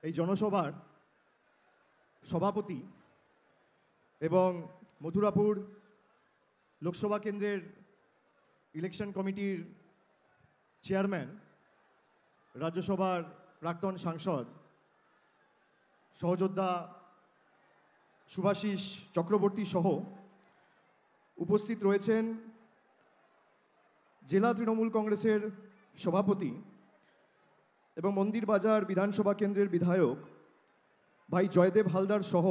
এই জনসভার সভাপতি এবং মথুরাপুর লোকসভা কেন্দ্রের ইলেকশন কমিটির চেয়ারম্যান, রাজ্যসভার প্রাক্তন সাংসদ সহযোদ্ধা শুভাশিস চক্রবর্তী সহ উপস্থিত রয়েছেন জেলা তৃণমূল কংগ্রেসের সভাপতি এবং মন্দির বাজার বিধানসভা কেন্দ্রের বিধায়ক ভাই জয়দেব হালদার সহ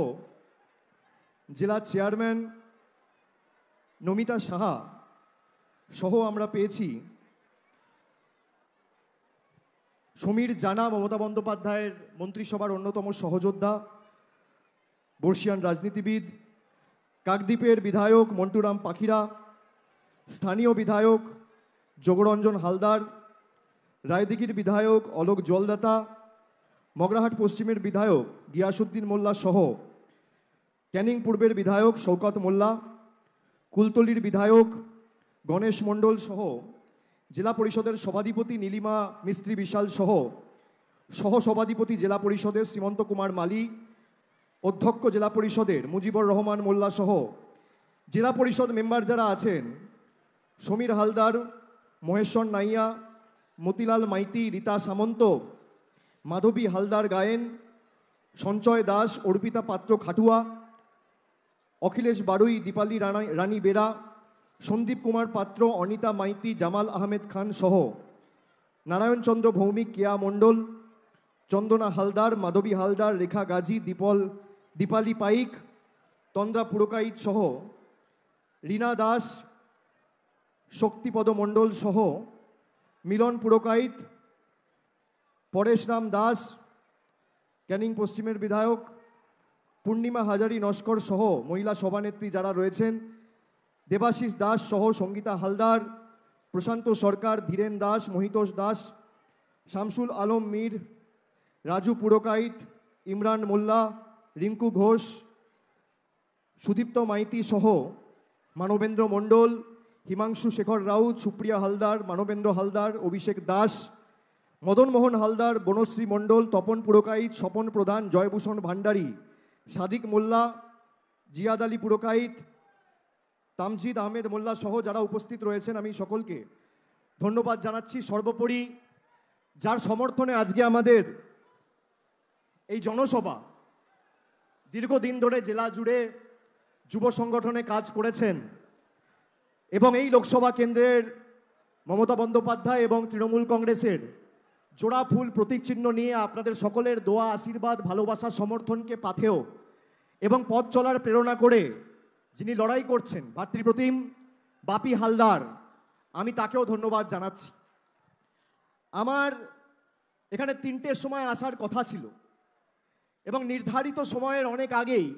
জেলা চেয়ারম্যান নমিতা সাহা সহ আমরা পেয়েছি সমীর জানা, মমতা বন্দ্যোপাধ্যায়ের মন্ত্রিসভার অন্যতম সহযোদ্ধা, বর্ষিয়ান রাজনীতিবিদ, কাকদ্বীপের বিধায়ক মন্টুরাম পাখিরা, স্থানীয় বিধায়ক যোগরঞ্জন হালদার, রায়দিঘির বিধায়ক অলোক জলদাতা, মগরাহাট পশ্চিমের বিধায়ক গিয়াসুদ্দিন মোল্লা সহ ক্যানিং পূর্বের বিধায়ক শওকত মোল্লা, কুলতলির বিধায়ক গণেশ মণ্ডল সহ জেলা পরিষদের সভাধিপতি নীলিমা মিস্ত্রি বিশাল সহ সহসভাধিপতি জেলা পরিষদের শ্রীমন্ত কুমার মালি, অধ্যক্ষ জেলা পরিষদের মুজিবুর রহমান মোল্লা সহ জেলা পরিষদ মেম্বার যারা আছেন সমীর হালদার, মহেশ্বর নাইয়া, মতিলাল মাইতি, রীতা সামন্ত, মাধবী হালদার গায়েন, সঞ্চয় দাস, অর্পিতা পাত্র খাটুয়া, অখিলেশ বারুই, দীপালি রানী বেরা, সন্দীপ কুমার পাত্র, অনিতা মাইতি, জামাল আহমেদ খান সহ নারায়ণচন্দ্র ভৌমিক, কেয়া মণ্ডল, চন্দনা হালদার, মাধবী হালদার, রেখা গাজী, দীপালি পাইক, তন্দ্রা পুরকাইত সহ রীনা দাস, শক্তিপদ মণ্ডল সহ মিলন পুরকাইত, পরেশরাম দাস, ক্যানিং পশ্চিমের বিধায়ক পূর্ণিমা হাজারি নস্কর সহ মহিলা সভানেত্রী যারা রয়েছেন, দেবাশিস দাস সহ সঙ্গীতা হালদার, প্রশান্ত সরকার, ধীরেন দাস, মহিতোষ দাস, শামসুল আলম মীর, রাজু পুরকাইত, ইমরান মোল্লা, রিঙ্কু ঘোষ, সুদীপ্ত মাইতি সহ মানবেন্দ্র মণ্ডল, হিমাংশু শেখর রাউত, সুপ্রিয়া হালদার, মানবেন্দ্র হালদার, অভিষেক দাস, মদনমোহন হালদার, বনশ্রী মণ্ডল, তপন পুরকাইত, স্বপন প্রধান, জয়ভূষণ ভান্ডারী, সাদিক মোল্লা, জিয়াদ আলী পুরকাইত, তামজিদ আহমেদ মোল্লা সহ যারা উপস্থিত রয়েছেন আমি সকলকে ধন্যবাদ জানাচ্ছি। সর্বোপরি যার সমর্থনে আজকে আমাদের এই জনসভা, দীর্ঘদিন ধরে জেলা জুড়ে যুব সংগঠনে কাজ করেছেন এবং এই লোকসভা কেন্দ্রের মমতা বন্দ্যোপাধ্যায় এবং তৃণমূল কংগ্রেসের জোড়া ফুল প্রতীক চিহ্ন নিয়ে আপনাদের সকলের দোয়া, আশীর্বাদ, ভালোবাসা, সমর্থনকে পাথেয় এবং পথ চলার প্রেরণা করে যিনি লড়াই করছেন ভাতৃপ্রতিম বাপি হালদার, আমি তাকেও ধন্যবাদ জানাচ্ছি। আমার এখানে 3টের সময় আসার কথা ছিল এবং নির্ধারিত সময়ের অনেক আগেই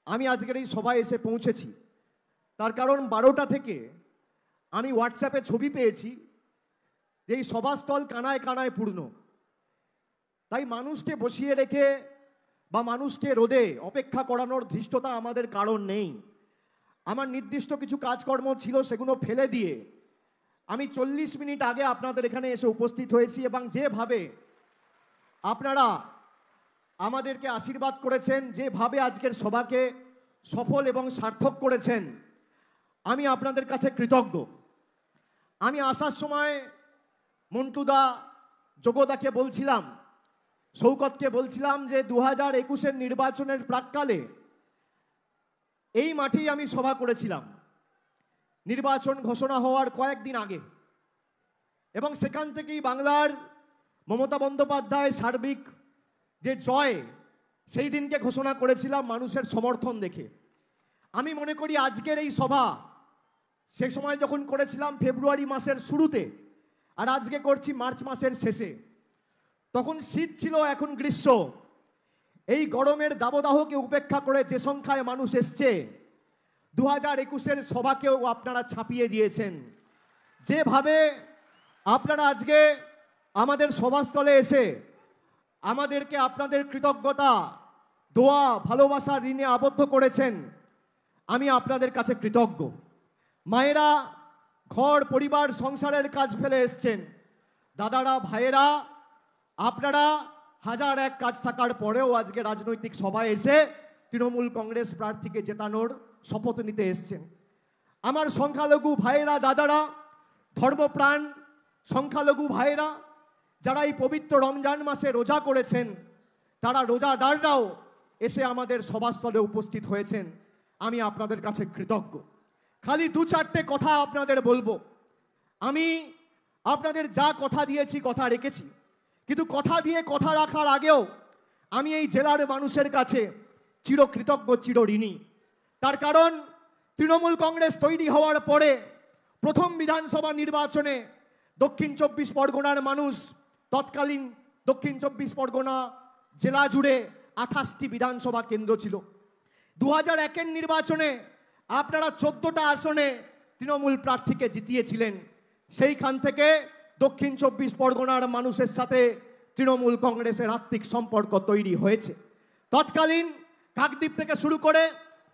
আমি আজকের এই সভায় এসে পৌঁছেছি। তার কারণ 12টা থেকে আমি হোয়াটসঅ্যাপে ছবি পেয়েছি যে এই সভাস্থল কানায় কানায় পূর্ণ। তাই মানুষকে বসিয়ে রেখে বা মানুষকে রোদে অপেক্ষা করানোর ধৃষ্টতা আমাদের কারণ নেই। আমার নির্দিষ্ট কিছু কাজকর্ম ছিল, সেগুলো ফেলে দিয়ে আমি 40 মিনিট আগে আপনাদের এখানে এসে উপস্থিত হয়েছি এবং যেভাবে আপনারা আমাদেরকে আশীর্বাদ করেছেন, যেভাবে আজকের সভাকে সফল এবং সার্থক করেছেন, আমি আপনাদের কাছে কৃতজ্ঞ। আমি আসার সময় মন্টুদা, যোগদাকে বলছিলাম, শওকতকে বলছিলাম যে 2021-এর নির্বাচনের প্রাক্কালে এই মাঠেই আমি সভা করেছিলাম নির্বাচন ঘোষণা হওয়ার কয়েকদিন আগে এবং সেখান থেকেই বাংলার মমতা বন্দ্যোপাধ্যায় সার্বিক যে জয়, সেই দিনকে ঘোষণা করেছিলাম মানুষের সমর্থন দেখে। আমি মনে করি আজকের এই সভা সে সময় যখন করেছিলাম ফেব্রুয়ারি মাসের শুরুতে আর আজকে করছি মার্চ মাসের শেষে, তখন শীত ছিল, এখন গ্রীষ্ম। এই গরমের দাবদাহকে উপেক্ষা করে যে সংখ্যায় মানুষ এসছে, 2021-এর সভাকেও আপনারা ছাপিয়ে দিয়েছেন। যেভাবে আপনারা আজকে আমাদের সভাস্থলে এসে আমাদেরকে আপনাদের কৃতজ্ঞতা, দোয়া, ভালোবাসা, ঋণে আবদ্ধ করেছেন, আমি আপনাদের কাছে কৃতজ্ঞ। মায়েরা ঘর পরিবার সংসারের কাজ ফেলে এসছেন, দাদারা ভাইয়েরা আপনারা হাজার এক কাজ থাকার পরেও আজকে রাজনৈতিক সভায় এসে তৃণমূল কংগ্রেস প্রার্থীকে জেতানোর শপথ নিতে এসছেন। আমার সংখ্যালঘু ভাইয়েরা, দাদারা, ধর্মপ্রাণ সংখ্যালঘু ভাইয়েরা যারা এই পবিত্র রমজান মাসে রোজা করেছেন, তারা রোজাদাররাও এসে আমাদের সভাস্থলে উপস্থিত হয়েছেন। আমি আপনাদের কাছে কৃতজ্ঞ। খালি দু চারটে কথা আপনাদের বলবো। আমি আপনাদের যা কথা দিয়েছি কথা রেখেছি, কিন্তু কথা দিয়ে কথা রাখার আগেও আমি এই জেলার মানুষের কাছে চিরকৃতজ্ঞ, চিরঋণী। তার কারণ তৃণমূল কংগ্রেস তৈরি হওয়ার পরে প্রথম বিধানসভা নির্বাচনে দক্ষিণ 24 পরগনার মানুষ, তৎকালীন দক্ষিণ 24 পরগনা জেলা জুড়ে 28টি বিধানসভা কেন্দ্র ছিল। 2001-এর নির্বাচনে আপনারা 14টা আসনে তৃণমূল প্রার্থীকে জিতিয়েছিলেন। সেইখান থেকে দক্ষিণ 24 পরগনার মানুষের সাথে তৃণমূল কংগ্রেসের আত্মিক সম্পর্ক তৈরি হয়েছে। তৎকালীন কাকদ্বীপ থেকে শুরু করে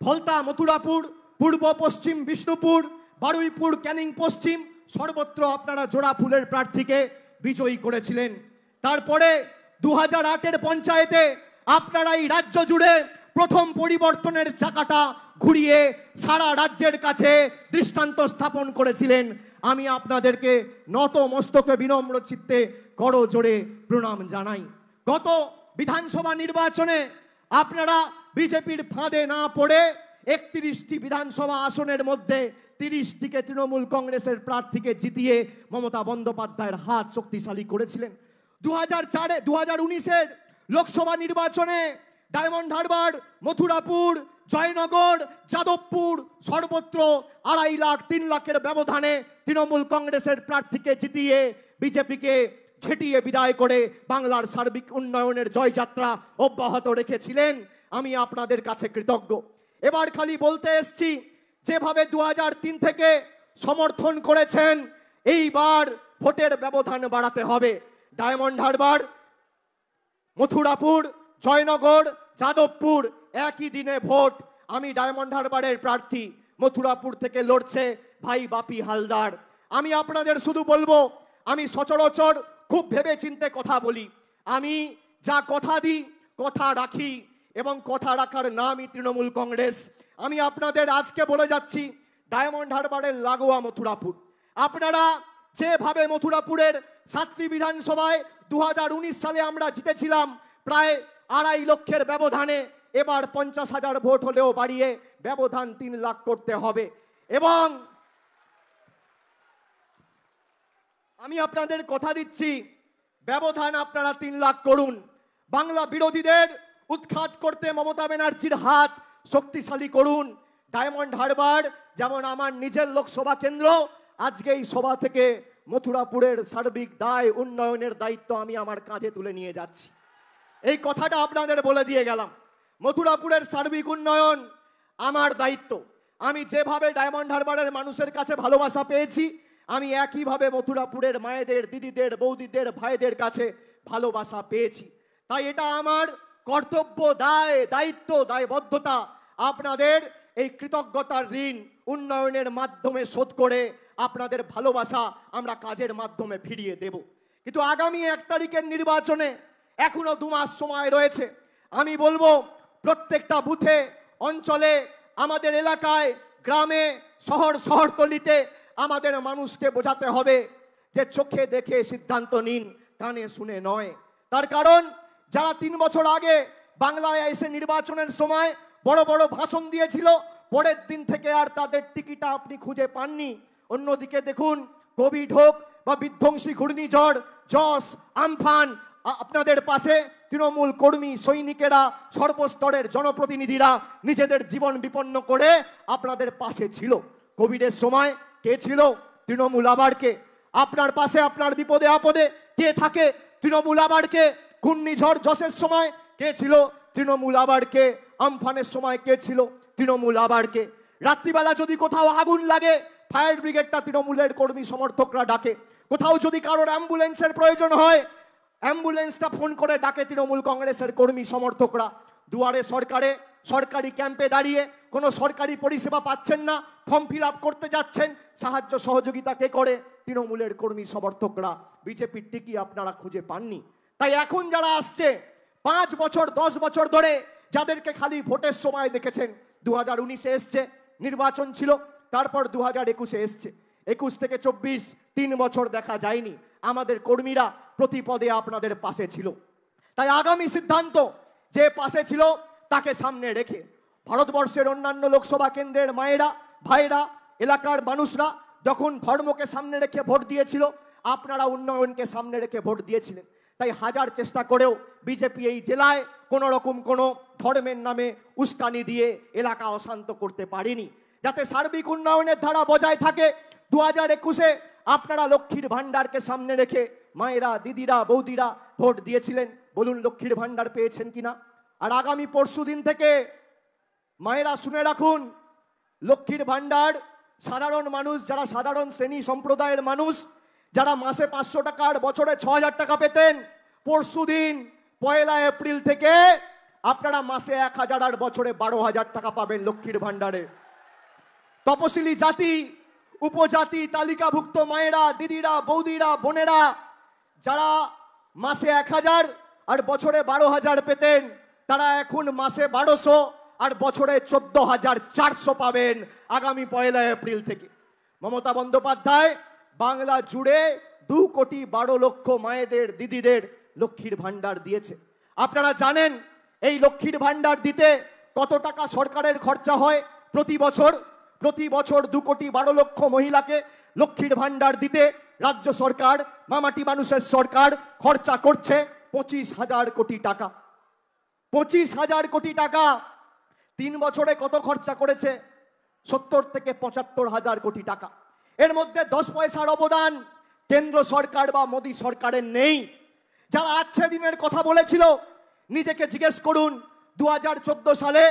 ফলতা, মথুরাপুর, পূর্ব পশ্চিম বিষ্ণুপুর, বারুইপুর, ক্যানিং পশ্চিম সর্বত্র আপনারা জোড়া ফুলের প্রার্থীকে বিজয়ী করেছিলেন। তারপরে 2008-এর পঞ্চায়েতে আপনারা এই রাজ্য জুড়ে প্রথম পরিবর্তনের চাকাটা ঘুরিয়ে সারা রাজ্যের কাছে দৃষ্টান্ত স্থাপন করেছিলেন। আমি আপনাদেরকে নত মস্তকে বিনম্র চিত্তে করজোড়ে প্রণাম জানাই। গত বিধানসভা নির্বাচনে আপনারা বিজেপির ফাঁদে না পড়ে 31টি বিধানসভা আসনের মধ্যে 30টিকে তৃণমূল কংগ্রেসের প্রার্থীকে জিতিয়ে মমতা বন্দ্যোপাধ্যায়ের হাত শক্তিশালী করেছিলেন। 2019-এর লোকসভা নির্বাচনে ডায়মন্ড হারবার, মথুরাপুর, জয়নগর, যাদবপুর সর্বত্র 2.5 লাখ 3 লাখের ব্যবধানে তৃণমূল কংগ্রেসের প্রার্থীকে জিতিয়ে বিজেপিকে ঝেঁটিয়ে বিদায় করে বাংলার সার্বিক উন্নয়নের জয়যাত্রা অব্যাহত রেখেছিলেন। আমি আপনাদের কাছে কৃতজ্ঞ। এবার খালি বলতে এসছি, যেভাবে 2003 থেকে সমর্থন করেছেন, এইবার ভোটের ব্যবধান বাড়াতে হবে। ডায়মন্ড হারবার, মথুরাপুর, জয়নগর, যাদবপুর একই দিনে ভোট। আমি ডায়মন্ড হারবারের প্রার্থী, মথুরাপুর থেকে লড়ছে ভাই বাপি হালদার। আমি আপনাদের শুধু বলবো, আমি সচরাচর খুব ভেবে চিন্তে কথা বলি। আমি যা কথা দিই কথা রাখি, এবং কথা রাখার নামই তৃণমূল কংগ্রেস। আমি আপনাদের আজকে বলে যাচ্ছি, ডায়মন্ড হারবারের লাগোয়া মথুরাপুর, আপনারা যেভাবে মথুরাপুরের 7টি বিধানসভায় 2019 সালে আমরা জিতেছিলাম প্রায় 2.5 লক্ষের ব্যবধানে, এবার 50,000 ভোট হলেও বাড়িয়ে ব্যবধান 3 লাখ করতে হবে। এবং আমি আপনাদের কথা দিচ্ছি, ব্যবধান আপনারা 3 লাখ করুন। বাংলা বিরোধীদের উৎখাত করতে মমতা ব্যানার্জির হাত শক্তিশালী করুন। ডায়মন্ড হারবার যেমন আমার নিজের লোকসভা কেন্দ্র, আজকে এই সভা থেকে মথুরাপুরের সার্বিক দায় উন্নয়নের দায়িত্ব আমি আমার কাঁধে তুলে নিয়ে যাচ্ছি। এই কথাটা আপনাদের বলে দিয়ে গেলাম। মথুরাপুরের সার্বিক উন্নয়ন আমার দায়িত্ব। আমি যেভাবে ডায়মন্ড হারবারের মানুষের কাছে ভালোবাসা পেয়েছি, আমি একইভাবে মথুরাপুরের মায়েদের, দিদিদের, বৌদিদের, ভাইদের কাছে ভালোবাসা পেয়েছি। তাই এটা আমার কর্তব্য, দায়, দায়িত্ব, দায়বদ্ধতা আপনাদের এই কৃতজ্ঞতার ঋণ উন্নয়নের মাধ্যমে শোধ করে আপনাদের ভালোবাসা আমরা কাজের মাধ্যমে ফিরিয়ে দেব। কিন্তু আগামী 1 তারিখের নির্বাচনে এখনো 2 মাস সময় রয়েছে। আমি বলবো, প্রত্যেকটা বুথে, অঞ্চলে, আমাদের এলাকায়, গ্রামে, শহরতলিতে আমাদের মানুষকে বোঝাতে হবে যে চোখে দেখে সিদ্ধান্ত নিন, কানে শুনে নয়। তার কারণ যারা 3 বছর আগে বাংলায় এসে নির্বাচনের সময় বড় বড় ভাষণ দিয়েছিল, পরের দিন থেকে আর তাদের টিকিটা আপনি খুঁজে পাননি। অন্যদিকে দেখুন, কোভিড হোক বা বিধ্বংসী ঘূর্ণিঝড়, যশ, আমফান, আপনাদের পাশে তৃণমূল কর্মী, সৈনিকেরা, সর্বস্তরের জনপ্রতিনিধিরা নিজেদের জীবন বিপন্ন করে আপনাদের পাশে ছিল। কোভিডের সময় কে ছিল? তৃণমূল। আবার কে আপনার পাশে আপনার বিপদে আপদে কে থাকে? তৃণমূল। আবার কে ঘূর্ণিঝড় যশের সময় কে ছিল? তৃণমূল। আবার কে আমফানের সময় কে ছিল? তৃণমূল। আবার কে রাত্রিবেলা যদি কোথাও আগুন লাগে, ফায়ার ব্রিগেডটা তৃণমূলের কর্মী সমর্থকরা ডাকে। কোথাও যদি কারোর অ্যাম্বুলেন্সের প্রয়োজন হয়, অ্যাম্বুলেন্সটা ফোন করে ডাকে তৃণমূল কংগ্রেসের কর্মী সমর্থকরা। দুয়ারে সরকারে, সরকারি ক্যাম্পে দাঁড়িয়ে কোনো সরকারি পরিষেবা পাচ্ছেন না, ফর্ম ফিল আপ করতে যাচ্ছেন, সাহায্য সহযোগিতা কে করে? তৃণমূলের কর্মী সমর্থকরা। বিজেপির টিকি আপনারা খুঁজে পাননি। তাই এখন যারা আসছে 5 বছর 10 বছর ধরে যাদেরকে খালি ভোটের সময় দেখেছেন, 2019-এ এসছে, নির্বাচন ছিল, তারপর 2021-এ এসছে, 21 থেকে 24 3 বছর দেখা যায়নি। আমাদের কর্মীরা প্রতি পদে আপনাদের পাশে ছিল। তাই আগামী সিদ্ধান্ত যে পাশে ছিল তাকে সামনে রেখে ভারতবর্ষের অন্যান্য লোকসভা কেন্দ্রের মায়েরা, ভাইরা, এলাকার মানুষরা যখন ধর্মকে সামনে রেখে ভোট দিয়েছিল, আপনারা উন্নয়নকে সামনে রেখে ভোট দিয়েছিলেন। তাই হাজার চেষ্টা করেও বিজেপি এই জেলায় কোনো রকম কোনো ধর্মের নামে উস্কানি দিয়ে এলাকা অশান্ত করতে পারেনি। যাতে সার্বিক উন্নয়নের ধারা বজায় থাকে, 2021-এ আপনারা লক্ষ্মীর ভান্ডারকে সামনে রেখে মায়েরা, দিদিরা, বৌদিরা ভোট দিয়েছিলেন। বলুন লক্ষ্মীর ভান্ডার পেয়েছেন কিনা? আর আগামী পরশুদিন থেকে মায়েরা শুনে রাখুন, লক্ষ্মীর ভান্ডার সাধারণ মানুষ, যারা সাধারণ শ্রেণী সম্প্রদায়ের মানুষ, যারা মাসে 500 টাকা আর বছরে 6000 টাকা পেতেন, পরশুদিন 1 এপ্রিল থেকে আপনারা মাসে 1000 আর বছরে 12,000 টাকা পাবেন লক্ষ্মীর ভান্ডারে। তপশিলি জাতি, উপজাতি, তালিকাভুক্ত মায়েরা, দিদিরা, বৌদিরা, বোনেরা যারা মাসে 1000 আর বছরে 12,000 পেতেন, তারা এখন মাসে 1200 আর বছরে 14,400 পাবেন আগামী 1 এপ্রিল থেকে। মমতা বন্দ্যোপাধ্যায় বাংলা জুড়ে 2,12,00,000 মায়েদের, দিদিদের লক্ষ্মীর ভান্ডার দিয়েছে। আপনারা জানেন এই লক্ষ্মীর ভান্ডার দিতে কত টাকা সরকারের খরচা হয় প্রতি বছর? প্রতি বছর 2,12,00,000 মহিলাকে লক্ষ্মীর ভান্ডার দিতে রাজ্য সরকার, মামাটি মানুষের সরকার খরচা করছে 25,000 কোটি টাকা। 25,000 কোটি টাকা 3 বছরে কত খরচা করেছে? 70 থেকে 75,000 কোটি টাকা। এর মধ্যে 10 পয়সার অবদান কেন্দ্র সরকার বা মোদী সরকারের নেই। যারা আছে দিনের কথা বলেছিল, নিজেকে জিজ্ঞেস করুন 2014 সালে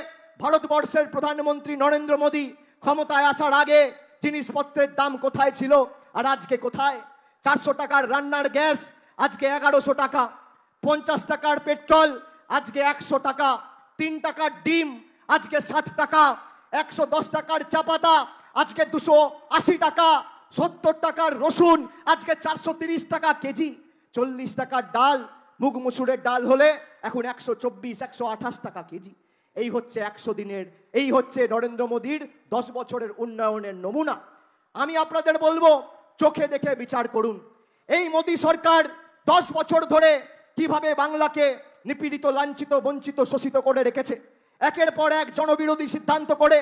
ভারতবর্ষের প্রধানমন্ত্রী নরেন্দ্র মোদী ক্ষমতায় আসার আগে জিনিসপত্রের দাম কোথায় ছিল আর আজকে কোথায়? 400 টাকার রান্নার গ্যাস আজকে 1100 টাকা, 50 টাকার পেট্রোল আজকে 100 টাকা, 3 টাকার ডিম আজকে 7 টাকা, 110 টাকার চা পাতা আজকে 280 টাকা, 70 টাকার রসুন আজকে 430 টাকা কেজি, 40 টাকার ডাল, মুগ মুসুরের ডাল হলে এখন 124 128 টাকা কেজি। এই হচ্ছে 100 দিনের, এই হচ্ছে নরেন্দ্র মোদীর 10 বছরের উন্নয়নের নমুনা। আমি আপনাদের বলবো, চোখে দেখে বিচার করুন এই মোদী সরকার 10 বছর ধরে কিভাবে বাংলাকে নিপীড়িত, লাঞ্ছিত, বঞ্চিত, শোষিত করে রেখেছে। একের পর এক জনবিরোধী সিদ্ধান্ত করে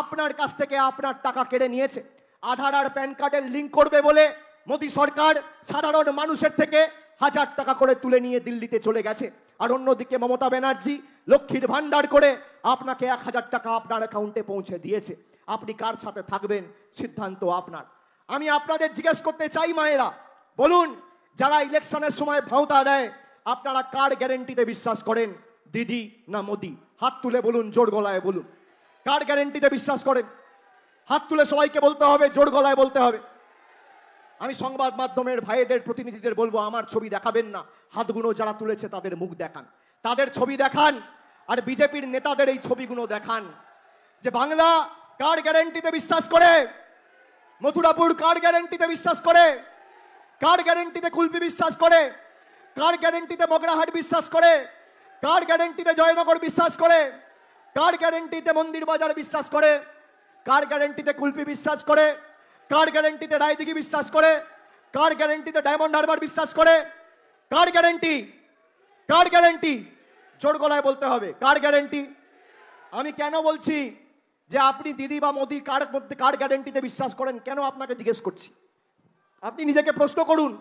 আপনার কাছ থেকে আপনার টাকা কেড়ে নিয়েছে। আধার আর প্যান কার্ডের লিঙ্ক করবে বলে মোদী সরকার সাধারণ মানুষের থেকে 1000 টাকা করে তুলে নিয়ে দিল্লিতে চলে গেছে। আর অন্যদিকে মমতা ব্যানার্জি লক্ষ্মীর ভান্ডার করে আপনাকে 1000 টাকা আপনার অ্যাকাউন্টে পৌঁছে দিয়েছে। আপনি কার সাথে থাকবেন সিদ্ধান্ত আপনার। আমি আপনাদের জিজ্ঞেস করতে চাই, মায়েরা বলুন, যারা ইলেকশনের সময় ভাঁওতা দেয়, আপনারা কার গ্যারেন্টিতে বিশ্বাস করেন, দিদি না মোদি? হাত তুলে বলুন, জোর গলায় বলুন, কার গ্যারেন্টিতে বিশ্বাস করেন? হাত তুলে সবাইকে বলতে হবে, জোর গলায় বলতে হবে। আমি সংবাদ মাধ্যমের ভাইদের, প্রতিনিধিদের বলবো, আমার ছবি দেখাবেন না, হাতগুলো যারা তুলেছে তাদের মুখ দেখান, তাদের ছবি দেখান। আর বিজেপির নেতাদের এই ছবিগুলো দেখান যে বাংলা কার গ্যারেন্টিতে বিশ্বাস করে, মথুরাপুর কার গ্যারেন্টিতে বিশ্বাস করে, কার গ্যারেন্টিতে কুলপি বিশ্বাস করে, কার গ্যারেন্টিতে মগরাহাট বিশ্বাস করে, কার গ্যারেন্টিতে জয়নগর বিশ্বাস করে, কার গ্যারেন্টিতে মন্দির বাজার বিশ্বাস করে, কার গ্যারেন্টিতে কুলপি বিশ্বাস করে, কার গ্যারেন্টিতে রায়দিঘি বিশ্বাস করে, কার গ্যারেন্টিতে ডায়মন্ড হারবার বিশ্বাস করে, কার গ্যারেন্টি, কার গ্যারেন্টি? জোর গলায় বলতে হবে, কার গ্যারেন্টি? আমি কেন বলছি যে আপনি দিদি বা মোদি কার মধ্যে কার গ্যারেন্টিতে বিশ্বাস করেন, কেন আপনাকে জিজ্ঞেস করছি? আপনি নিজেকে প্রশ্ন করুন।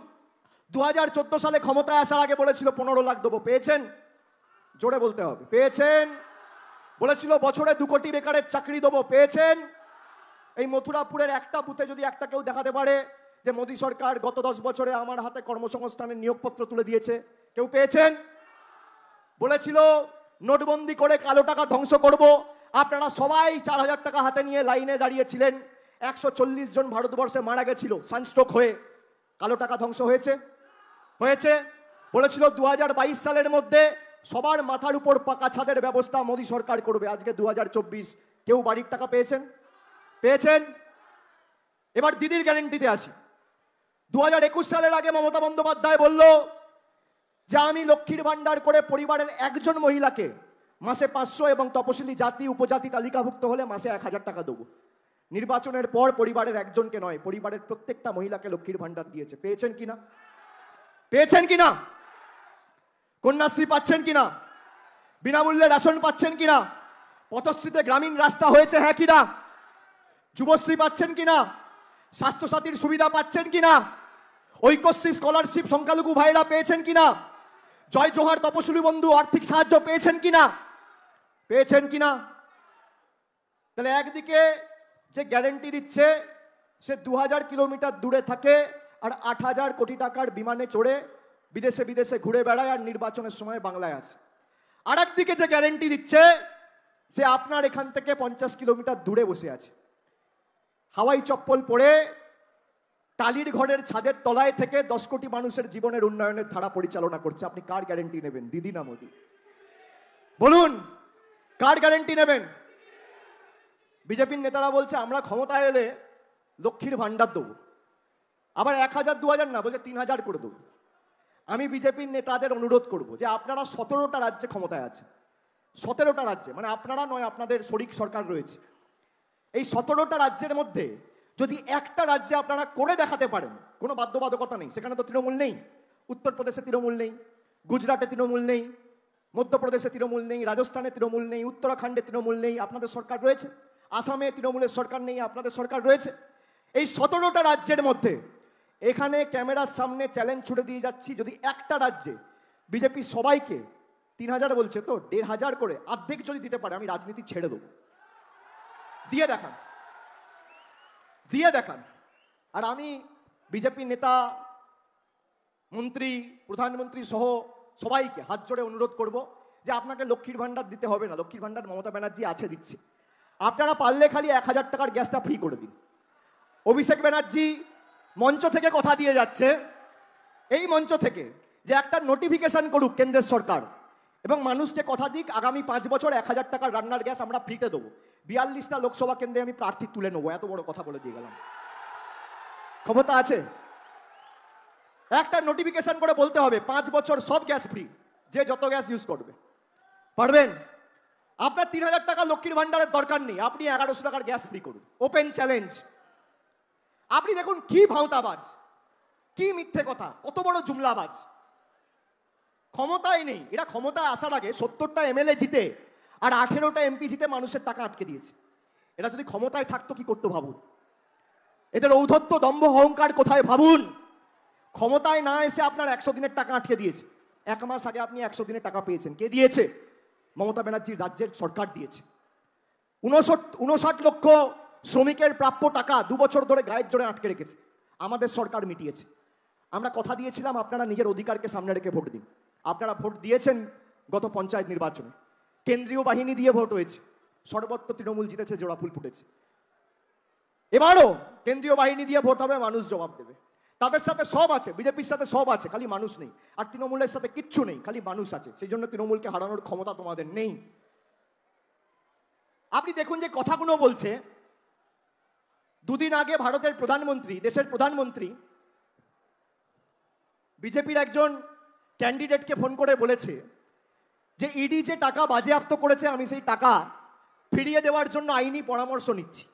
2014 সালে ক্ষমতায় আসার আগে বলেছিল 15 লাখ দেবো, পেয়েছেন? জোরে বলতে হবে, পেয়েছেন? বলেছিল বছরে 2 কোটি বেকারের চাকরি দেবো, পেয়েছেন? এই মথুরাপুরের একটা বুথে যদি একটা কেউ দেখাতে পারে যে মোদী সরকার গত 10 বছরে আমার হাতে কর্মসংস্থানের নিয়োগপত্র তুলে দিয়েছে, কেউ পেয়েছেন? বলেছিল নোটবন্দি করে কালো টাকা ধ্বংস করব, আপনারা সবাই 4000 টাকা হাতে নিয়ে লাইনে দাঁড়িয়েছিলেন। 140 জন ভারতবর্ষে মারা গেছিল সানস্ট্রোক হয়ে। কালো টাকা ধ্বংস হয়েছে? হয়েছে। বলেছিল 2022 সালের মধ্যে সবার মাথার উপর পাকা ছাদের ব্যবস্থা মোদী সরকার করবে। আজকে 2024, কেউ বাড়ির টাকা পেয়েছেন? পেয়েছেন? এবার দিদির গ্যারেন্টিতে আসি। 2021 সালের আগে মমতা বন্দ্যোপাধ্যায় বলল যে আমি লক্ষ্মীর ভান্ডার করে পরিবারের একজন মহিলাকে মাসে 500 এবং তপশিলি জাতি উপজাতি তালিকাভুক্ত হলে মাসে 1000 টাকা দেবো। নির্বাচনের পর পরিবারের একজনকে নয়, পরিবারের প্রত্যেকটা মহিলাকে লক্ষ্মীর ভান্ডার দিয়েছে। পেয়েছেন কিনা? পেয়েছেন কিনা? কন্যাশ্রী পাচ্ছেন কিনা? বিনামূল্যে রেশন পাচ্ছেন কিনা? পথশ্রীতে গ্রামীণ রাস্তা হয়েছে হ্যাঁ কিনা? যুবশ্রী পাচ্ছেন কিনা? স্বাস্থ্যসাথীর সুবিধা পাচ্ছেন কিনা? ঐক্যশ্রী স্কলারশিপ সংখ্যালঘু ভাইরা পেয়েছেন কিনা? জয় জোহার তপশিলি বন্ধু আর্থিক সাহায্য পেয়েছেন কিনা? পেয়েছেন কিনা? তাহলে একদিকে যে গ্যারেন্টি দিচ্ছে সে 2000 কিলোমিটার দূরে থাকে আর 8000 কোটি টাকার বিমানে চড়ে বিদেশে বিদেশে ঘুরে বেড়ায় আর নির্বাচনের সময় বাংলায় আসে। আর একদিকে যে গ্যারেন্টি দিচ্ছে সে আপনার এখান থেকে 50 কিলোমিটার দূরে বসে আছে, হাওয়াই চপ্পল পরে টালির ঘরের ছাদের তলায় থেকে 10 কোটি মানুষের জীবনের উন্নয়নের ধারা পরিচালনা করছে। আপনি কার গ্যারেন্টি নেবেন? দিদি না মোদি? বলুন, কার গ্যারেন্টি নেবেন? বিজেপির নেতারা বলছে আমরা ক্ষমতায় এলে লক্ষ্মীর ভান্ডার দেবো, আবার 1000 2000 না, বলছে 3000 করে দেবো। আমি বিজেপির নেতাদের অনুরোধ করব যে আপনারা 17টা রাজ্যে ক্ষমতায় আছে, 17টা রাজ্যে, মানে আপনারা নয়, আপনাদের শরিক সরকার রয়েছে। এই 17টা রাজ্যের মধ্যে যদি একটা রাজ্যে আপনারা করে দেখাতে পারেন, কোনো বাধ্যবাধকতা নেই, সেখানে তো তৃণমূল নেই, উত্তরপ্রদেশে তৃণমূল নেই, গুজরাটে তৃণমূল নেই, মধ্যপ্রদেশে তৃণমূল নেই, রাজস্থানে তৃণমূল নেই, উত্তরাখণ্ডে তৃণমূল নেই, আপনাদের সরকার রয়েছে। আসামে তৃণমূলের সরকার নেই, আপনাদের সরকার রয়েছে। এই 17টা রাজ্যের মধ্যে এখানে ক্যামেরার সামনে চ্যালেঞ্জ ছুড়ে দিয়ে যাচ্ছি, যদি একটা রাজ্যে বিজেপি সবাইকে 3000 বলছে তো 1500 করে অর্ধেক যদি দিতে পারে, আমি রাজনীতি ছেড়ে দেবো। দিয়ে দেখান, দিয়ে দেখান। আর আমি বিজেপি নেতা, মন্ত্রী, প্রধানমন্ত্রী সহ সবাইকে হাত জোড়ে অনুরোধ করব যে আপনাকে লক্ষ্মীর ভান্ডার দিতে হবে না, লক্ষ্মীর ভান্ডার মমতা ব্যানার্জি আছে, দিচ্ছে। আপনারা পারলে খালি 1000 টাকার গ্যাসটা ফ্রি করে দিন। অভিষেক ব্যানার্জি মঞ্চ থেকে কথা দিয়ে যাচ্ছে, এই মঞ্চ থেকে, যে একটা নোটিফিকেশন করুক কেন্দ্রের সরকার এবং মানুষকে কথা দিক আগামী 5 বছর 1000 টাকার রান্নার গ্যাস আমরা ফ্রিতে দেবো। 42টা লোকসভা কেন্দ্রে আমি প্রার্থী তুলে নেবো, এত বড় কথা বলে দিয়ে গেলাম। ক্ষমতা আছে, একটা নোটিফিকেশন করে বলতে হবে 5 বছর সব গ্যাস ফ্রি, যে যত গ্যাস ইউজ করবে। পারবেন? আপনার 3000 টাকা লক্ষ্মীর ভান্ডারের দরকার নেই, আপনি 1100 টাকার গ্যাস ফ্রি করুন। Open challenge. আপনি দেখুন কি ভাওতাবাজ, কি মিথ্যে কথা, কত বড় জুমলাবাজ। ক্ষমতায় নেই, এরা ক্ষমতায় আসার আগে 70টা এমএলএ জিতে আর 18টা এমপি জিতে মানুষের টাকা আটকে দিয়েছে। এরা যদি ক্ষমতায় থাকতো কি করতো ভাবুন। এদের ঔদ্ধত্য, দম্ভ, অহংকার কোথায় ভাবুন। ক্ষমতায় না এসে আপনার 100 দিনের টাকা আটকে দিয়েছে। 1 মাস আগে আপনি 100 দিনের টাকা পেয়েছেন, কে দিয়েছে? মমতা ব্যানার্জির রাজ্যের সরকার দিয়েছে। 59 লক্ষ শ্রমিকের প্রাপ্য টাকা 2 বছর ধরে গায়ের জোরে আটকে রেখেছে, আমাদের সরকার মিটিয়েছে। আমরা কথা দিয়েছিলাম আপনারা নিজের অধিকারকে সামনে রেখে ভোট দিন। আপনারা ভোট দিয়েছেন গত পঞ্চায়েত নির্বাচনে, কেন্দ্রীয় বাহিনী দিয়ে ভোট হয়েছে, সর্বত্র তৃণমূল জিতেছে, জোড়া ফুল ফুটেছে। এবারও কেন্দ্রীয় বাহিনী দিয়ে ভোট হবে, মানুষ জবাব দেবে। তাদের সাথে সব আছে, বিজেপির সাথে সব আছে, খালি মানুষ নেই। আর তৃণমূলের সাথে কিচ্ছু নেই, খালি মানুষ আছে। সেই জন্য তৃণমূলকে হারানোর ক্ষমতা তোমাদের নেই। আপনি দেখুন যে কথাগুলো বলছে। 2 দিন আগে ভারতের প্রধানমন্ত্রী, দেশের প্রধানমন্ত্রী বিজেপির একজন ক্যান্ডিডেটকে ফোন করে বলেছে যে ইডি যে টাকা বাজেয়াপ্ত করেছে আমি সেই টাকা ফিরিয়ে দেওয়ার জন্য আইনি পরামর্শ নিচ্ছি।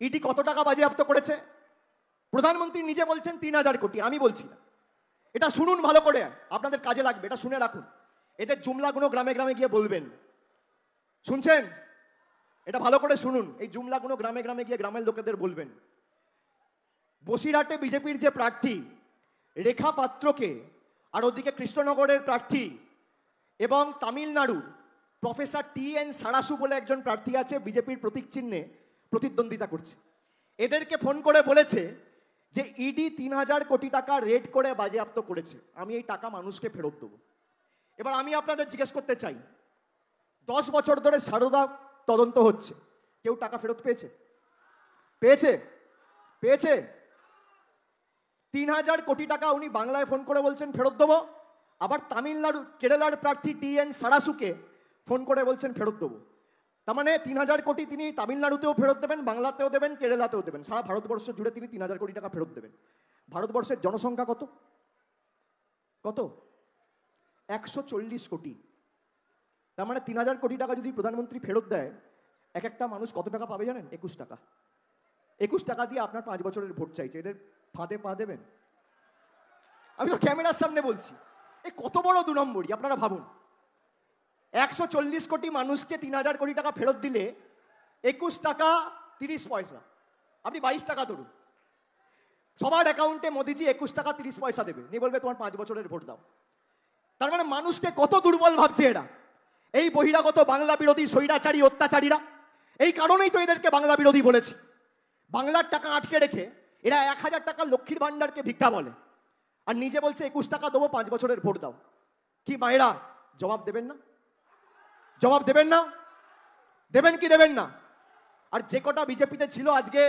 ইডি কত টাকা বাজেয়াপ্ত করেছে? প্রধানমন্ত্রী নিজে বলছেন 3000 কোটি, আমি বলছি না। এটা শুনুন ভালো করে, আপনাদের কাজে লাগবে, এটা শুনে রাখুন। এদের জুমলাগুলো গ্রামে গ্রামে গিয়ে বলবেন। শুনছেন? এটা ভালো করে শুনুন। এই জুমলাগুলো গ্রামে গ্রামে গিয়ে গ্রামের লোকেদের বলবেন। বসিরহাটে বিজেপির যে প্রার্থী রেখা পাত্রকে, আর ওদিকে কৃষ্ণনগরের প্রার্থী এবং তামিলনাড়ুর প্রফেসর TN সারাসু বলে একজন প্রার্থী আছে, বিজেপির প্রতীক চিহ্নে প্রতিদ্বন্দ্বিতা করছে। এদেরকে ফোন করে বলেছে যে ইডি 3000 কোটি টাকা রেড করে বাজেয়াপ্ত করেছে, আমি এই টাকা মানুষকে ফেরত দেবো। এবার আমি আপনাদের জিজ্ঞেস করতে চাই, 10 বছর ধরে সারদা তদন্ত হচ্ছে, কেউ টাকা ফেরত পেয়েছে? পেয়েছে? পেয়েছে? 3000 কোটি টাকা উনি বাংলায় ফোন করে বলছেন ফেরত দেবো, আবার তামিলনাড়ু কেরালার প্রার্থী TN সারাসুকে ফোন করে বলছেন ফেরত দেবো। তার মানে 3000 কোটি তিনি তামিলনাড়ুতেও ফেরত দেবেন, বাংলাতেও দেবেন, কেরালাতেও দেবেন, সারা ভারতবর্ষ জুড়ে তিনি 3000 কোটি টাকা ফেরত দেবেন। ভারতবর্ষের জনসংখ্যা কত? কত? 140 কোটি, তার মানে 3000 কোটি টাকা যদি প্রধানমন্ত্রী ফেরত দেয়, এক একটা মানুষ কত টাকা পাবে জানেন? 21 টাকা। 21 টাকা দিয়ে আপনার 5 বছরের ভোট চাইছে, এদের ফাঁদে পা দেবেন? আমি তো ক্যামেরার সামনে বলছি, এ কত বড় 2 নম্বরই আপনারা ভাবুন। 140 কোটি মানুষকে 3000 কোটি টাকা ফেরত দিলে 21 টাকা 30 পয়সা, আপনি 22 টাকা ধরুন, সবার অ্যাকাউন্টে মোদিজি 21 টাকা 30 পয়সা দেবে, নিয়ে বলবে তোমার 5 বছরের ভোট দাও। তার মানে মানুষকে কত দুর্বল ভাবছে এরা, এই বহিরাগত বাংলা বিরোধী স্বৈরাচারী অত্যাচারীরা। এই কারণেই তো এদেরকে বাংলা বিরোধী বলেছি। বাংলার টাকা আটকে রেখে এরা 1000 টাকা লক্ষ্মীর ভান্ডারকে ভিক্ষা বলে, আর নিজে বলছে 21 টাকা দেবো, 5 বছরের ভোট দাও। কি মায়েরা জবাব দেবেন না? জবাব দেবেন না? দেবেন কি দেবেন না? আর যে কটা বিজেপিতে ছিল আজকে,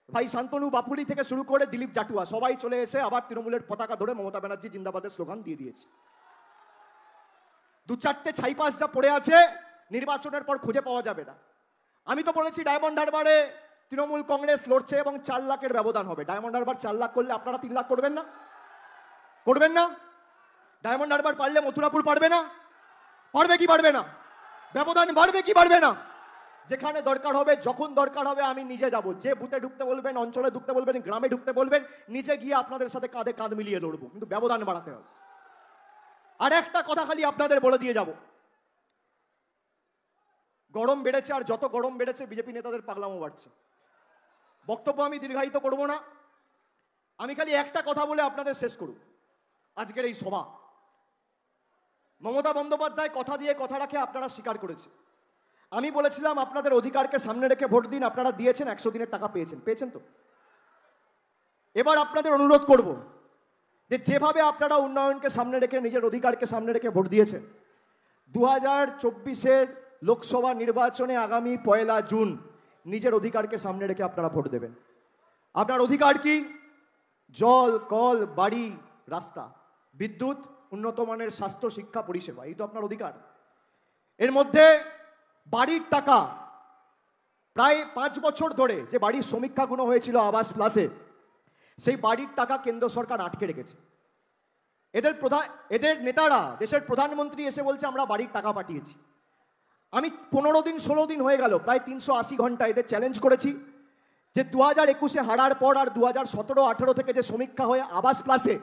ভাই শান্তনু বাপুলি থেকে শুরু করে দিলীপ জাটুয়া, সবাই চলে এসে আবার তৃণমূলের পতাকা ধরে মমতা ব্যানার্জি জিন্দাবাদের স্লোগান দিয়ে দিয়েছে। 2-4টে ছাইপাস যা পড়ে আছে, নির্বাচনের পর খুঁজে পাওয়া যাবে না। আমি তো বলেছি ডায়মন্ড হারবারে তৃণমূল কংগ্রেস লড়ছে এবং 4 লাখের ব্যবধান হবে। ডায়মন্ড হারবার 4 লাখ করলে আপনারা 3 লাখ করবেন না? করবেন না? ডায়মন্ড হারবার পারলে মথুরাপুর পারবে না? পারবে কি পারবে না? ব্যবধান বাড়বে কি বাড়বে না? যেখানে দরকার হবে, যখন দরকার হবে, আমি নিজে যাব। যে বুথে ঢুকতে বলবেন, অঞ্চলে ঢুকতে বলবেন, গ্রামে ঢুকতে বলবেন, নিজে গিয়ে আপনাদের সাথে কাঁধে কাঁধ মিলিয়ে লড়বো, কিন্তু ব্যবধান বাড়াতে হবে। আর একটা কথা খালি আপনাদের বলে দিয়ে যাব, গরম বেড়েছে, আর যত গরম বেড়েছে বিজেপি নেতাদের পাগলামো বাড়ছে। বক্তব্য আমি দীর্ঘায়িত করব না, আমি খালি একটা কথা বলে আপনাদের শেষ করব। আজকের এই সভা, মমতা বন্দ্যোপাধ্যায় কথা দিয়ে কথা রাখে, আপনারা স্বীকার করেছে। আমি বলেছিলাম আপনাদের অধিকারকে সামনে রেখে ভোট দিন, আপনারা দিয়েছেন, 100 দিনের টাকা পেয়েছেন, পেয়েছেন তো? এবার আপনাদের অনুরোধ করব যে যেভাবে আপনারা উন্নয়নকে সামনে রেখে, নিজের অধিকারকে সামনে রেখে ভোট দিয়েছেন, 2024-এর লোকসভা নির্বাচনে আগামী 1 জুন নিজের অধিকারকে সামনে রেখে আপনারা ভোট দেবেন। আপনার অধিকার কি? জল, কল, বাড়ি, রাস্তা, বিদ্যুৎ, উন্নত মানের স্বাস্থ্য, শিক্ষা, পরিষেবা, এই তো আপনার অধিকার। এর মধ্যে বাড়ির টাকা প্রায় 5 বছর ধরে যে বাড়ির সমীক্ষাগুলো হয়েছিল আবাস প্লাসে, সেই বাড়ির টাকা কেন্দ্র সরকার আটকে রেখেছে। এদের নেতারা, দেশের প্রধানমন্ত্রী এসে বলছে আমরা বাড়ির টাকা পাঠিয়েছি। আমি 15 দিন 16 দিন হয়ে গেল, প্রায় 380 ঘন্টা এদের চ্যালেঞ্জ করেছি যে 2021-এ হারার পর আর 2017-18 থেকে যে সমীক্ষা হয়ে আবাস প্লাসে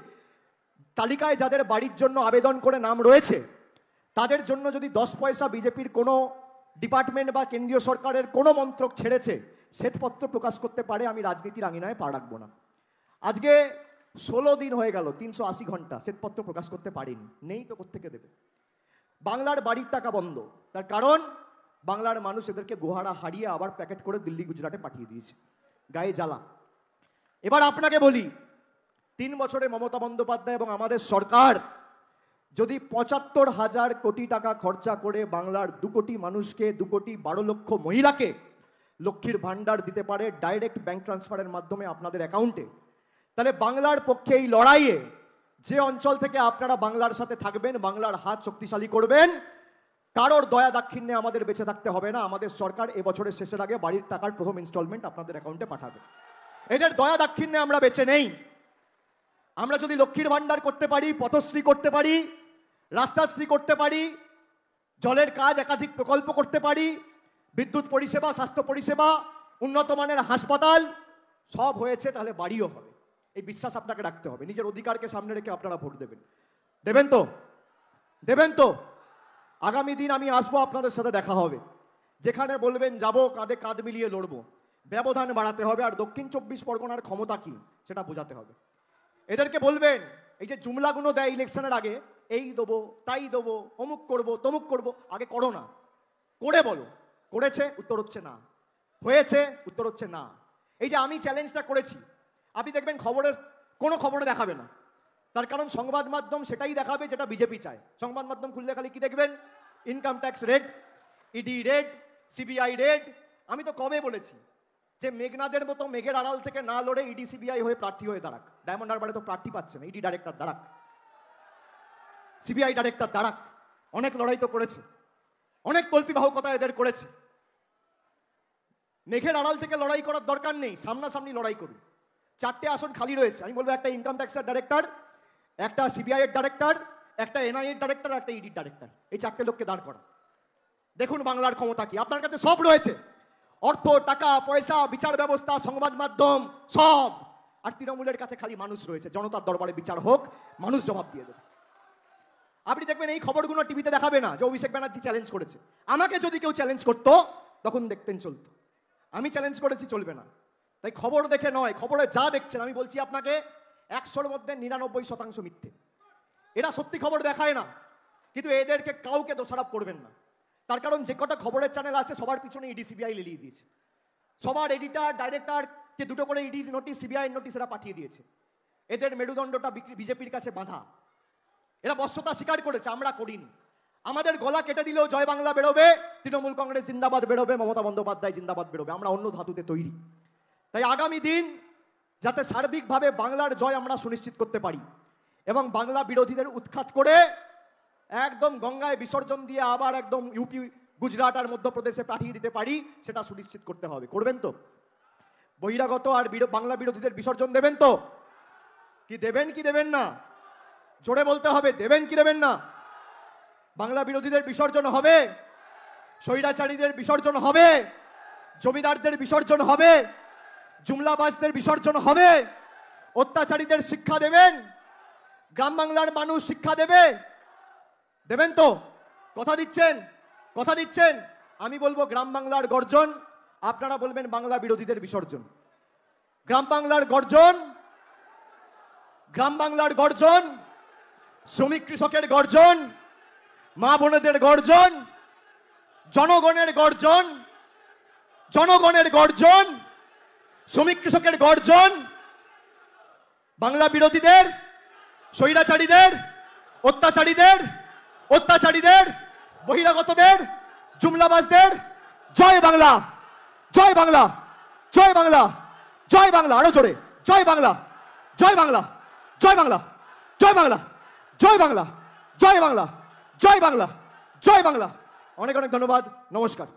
তালিকায় যাদের বাড়ির জন্য আবেদন করে নাম রয়েছে, তাদের জন্য যদি 10 পয়সা বিজেপির কোনো ডিপার্টমেন্ট বা কেন্দ্রীয় সরকারের কোনো মন্ত্রক ছেড়েছে, শ্বেতপত্র প্রকাশ করতে পারে, আমি রাজনীতির আঙিনায় পা রাখবো না। আজকে 16 দিন হয়ে গেল, 380 ঘন্টা শ্বেতপত্র প্রকাশ করতে পারেনি, নেই তো কোত্থেকে দেবে? বাংলার বাড়ির টাকা বন্ধ, তার কারণ বাংলার মানুষ এদেরকে গোহারা হারিয়ে আবার প্যাকেট করে দিল্লি গুজরাটে পাঠিয়ে দিয়েছে, গায়ে জ্বালা। এবার আপনাকে বলি, 3 বছরে মমতা বন্দ্যোপাধ্যায় এবং আমাদের সরকার যদি 75,000 কোটি টাকা খরচা করে বাংলার 2 কোটি মানুষকে, 2 কোটি 12 লক্ষ মহিলাকে লক্ষ্মীর ভান্ডার দিতে পারে ডাইরেক্ট ব্যাংক ট্রান্সফারের মাধ্যমে আপনাদের অ্যাকাউন্টে, তাহলে বাংলার পক্ষে এই লড়াইয়ে যে অঞ্চল থেকে আপনারা বাংলার সাথে থাকবেন, বাংলার হাত শক্তিশালী করবেন, কারোর দয়া দাক্ষিণ্যে আমাদের বেঁচে থাকতে হবে না। আমাদের সরকার এবছরের শেষের আগে বাড়ির টাকার প্রথম ইনস্টলমেন্ট আপনাদের অ্যাকাউন্টে পাঠাবে। এদের দয়া দাক্ষিণ্যে আমরা বেঁচে নেই। আমরা যদি লক্ষ্মীর ভান্ডার করতে পারি, পথশ্রী করতে পারি, রাস্তাশ্রী করতে পারি, জলের কাজ একাধিক প্রকল্প করতে পারি, বিদ্যুৎ পরিষেবা, স্বাস্থ্য পরিষেবা, উন্নত মানের হাসপাতাল সব হয়েছে, তাহলে বাড়িও হবে। এই বিশ্বাস আপনাকে রাখতে হবে। নিজের অধিকারকে সামনে রেখে আপনারা ভোট দেবেন। দেবেন তো? দেবেন তো? আগামী দিন আমি আসবো, আপনাদের সাথে দেখা হবে, যেখানে বলবেন যাব, কাঁধে কাঁধ মিলিয়ে লড়বো। ব্যবধান বাড়াতে হবে, আর দক্ষিণ 24 পরগনার ক্ষমতা কি সেটা বোঝাতে হবে। এদেরকে বলবেন, এই যে জুমলাগুলো দেয় ইলেকশনের আগে, এই দেবো, তাই দেবো, অমুক করবো, তমুক করবো, আগে করো না, করে বলো। করেছে? উত্তর হচ্ছে না। হয়েছে? উত্তর হচ্ছে না। এই যে আমি চ্যালেঞ্জটা করেছি, আপনি দেখবেন কোনো খবরে দেখাবে না, তার কারণ সংবাদ মাধ্যম সেটাই দেখাবে যেটা বিজেপি চায়। সংবাদ মাধ্যম খুললে খালি কি দেখবেন? Income tax raid, ED raid, CBI raid. আমি তো কবে বলেছি যে মেঘনাদের মতো মেঘের আড়াল থেকে না লড়ে ইডি সিবিআই হয়ে প্রার্থী হয়ে দাঁড়াক। ডায়মন্ড হারবারে তো প্রার্থী পাচ্ছে না, ইডি ডাইরেক্টর দাঁড়াক, সিবিআই ডাইরেক্টর দাঁড়াক। অনেক লড়াই তো করেছে, অনেক কল্পিবাহকতা এদের করেছে। মেঘের আড়াল থেকে লড়াই করার দরকার নেই, সামনাসামনি লড়াই করুন। 4টে আসন খালি রয়েছে, আমি বলবো একটা ইনকাম ট্যাক্সের ডাইরেক্টর, একটা সিবিআই এর ডাইরেক্টর, একটা এনআইএ ডাইরেক্টর, একটা ইডি ডাইরেক্টর, এই 4টে লোককে দাঁড় করা। দেখুন বাংলার ক্ষমতা কি। আপনার কাছে সব রয়েছে, অর্থ, টাকা, পয়সা, বিচার ব্যবস্থা, সংবাদ মাধ্যম, সব। আর তৃণমূলের কাছে খালি মানুষ রয়েছে। জনতার দরবারে বিচার হোক, মানুষ জবাব দিয়ে দেবে। আপনি দেখবেন এই খবরগুলো টিভিতে দেখাবে না যে অভিষেক ব্যানার্জি চ্যালেঞ্জ করেছে। আমাকে যদি কেউ চ্যালেঞ্জ করতো তখন দেখতেন চলতো। আমি চ্যালেঞ্জ করেছি, চলবে না। তাই খবর দেখে নয়, খবরে যা দেখছেন আমি বলছি আপনাকে 100-র মধ্যে 99% মিথ্যে। এরা সত্যি খবর দেখায় না, কিন্তু এদেরকে কাউকে দোষারোপ করবেন না। তার কারণ যে কটা খবরের চ্যানেল আছে সবার পিছনে ইডি সিবিআই লেলিয়ে দিয়েছে। সবার এডিটার, ডাইরেক্টরকে 2টো করে ইডি নোটিশ, সিবিআই নোটিশ এরা পাঠিয়ে দিয়েছে। এদের মেরুদণ্ডটা বিজেপির কাছে বাঁধা। এরা বশ্যতা স্বীকার করেছে, আমরা করিনি। আমাদের গলা কেটে দিলেও জয় বাংলা বেরোবে, তৃণমূল কংগ্রেস জিন্দাবাদ বেরোবে, মমতা বন্দ্যোপাধ্যায় জিন্দাবাদ বেরোবে। আমরা অন্য ধাতুতে তৈরি। তাই আগামী দিন যাতে সার্বিকভাবে বাংলার জয় আমরা সুনিশ্চিত করতে পারি এবং বাংলা বিরোধীদের উৎখাত করে একদম গঙ্গায় বিসর্জন দিয়ে আবার একদম ইউপি, গুজরাট আর মধ্যপ্রদেশে পাঠিয়ে দিতে পারি, সেটা সুনিশ্চিত করতে হবে। করবেন তো? বহিরাগত আর বাংলা বিরোধীদের বিসর্জন দেবেন তো? কি দেবেন কি দেবেন না? জোরে বলতে হবে, দেবেন কি দেবেন না? বাংলা বিরোধীদের বিসর্জন হবে, স্বৈরাচারীদের বিসর্জন হবে, জমিদারদের বিসর্জন হবে, জুমলাবাজদের বিসর্জন হবে, অত্যাচারীদের শিক্ষা দেবেন, গ্রাম বাংলার মানুষ শিক্ষা দেবে, দেবেন তো? কথা দিচ্ছেন? কথা দিচ্ছেন? আমি বলবো গ্রাম বাংলার গর্জন, আপনারা বলবেন বাংলা বিরোধীদের বিসর্জন। গ্রাম বাংলার গর্জন, গ্রাম বাংলার গর্জন, শ্রমিক কৃষকের গর্জন, মা বোনেদের গর্জন, জনগণের গর্জন, জনগণের গর্জন, শ্রমিক কৃষকের গর্জন, বাংলা বিরোধীদের, স্বৈরাচারীদের, অত্যাচারীদের, অত্যাচারীদের, বহিরাগতদের, জুমলাবাজদের জয় বাংলা, জয় বাংলা, জয় বাংলা, জয় বাংলা। আরো জোরে জয় বাংলা, জয় বাংলা, জয় বাংলা, জয় বাংলা, জয় বাংলা, জয় বাংলা, জয় বাংলা, জয় বাংলা। অনেক অনেক ধন্যবাদ। নমস্কার।